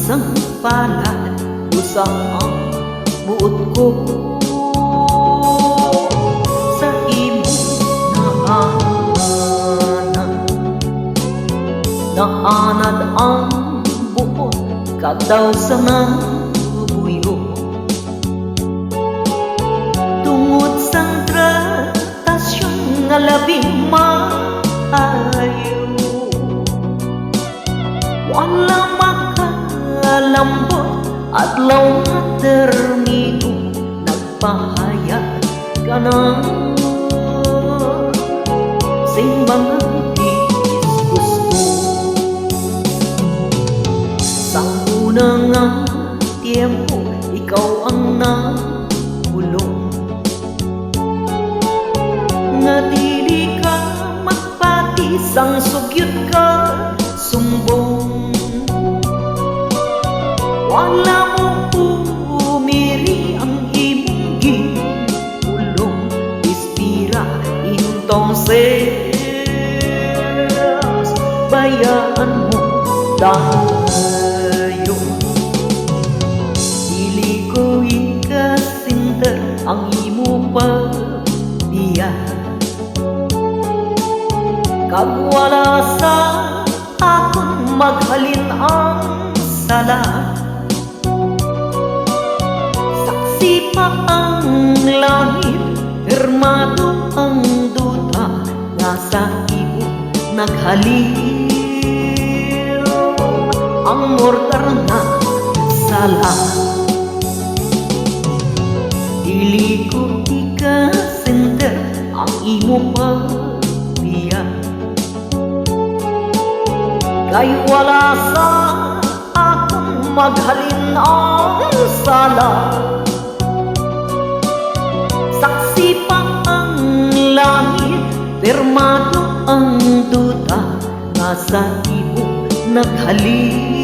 sang palad usang ang buot ko sa imo naanad ang buot kadaw sa nabuyo tungod sang tratasyon nga labing maayo wala makalambot at law nga termino nagpahayag ka na sing mga disgusto sa unang nga tiempo ikaw ang nahulong nga dili ka magpatis ang sugyot ka sumbong wala mo umiri ang imong gipulong ispira entonces bayaan mo dayo dili ko ikasinter ang imo pagbiyan kag wala sa akon maghalin ang sala saksi pa ang langit hermado ang duta nga sa imo naghalin ang mortar na sala dili ko ikasenter ang imo pagbiyan kay wala sa akong maghalin ang sala saksi pa ang langit pirmado ang duta nga sa imo naghalin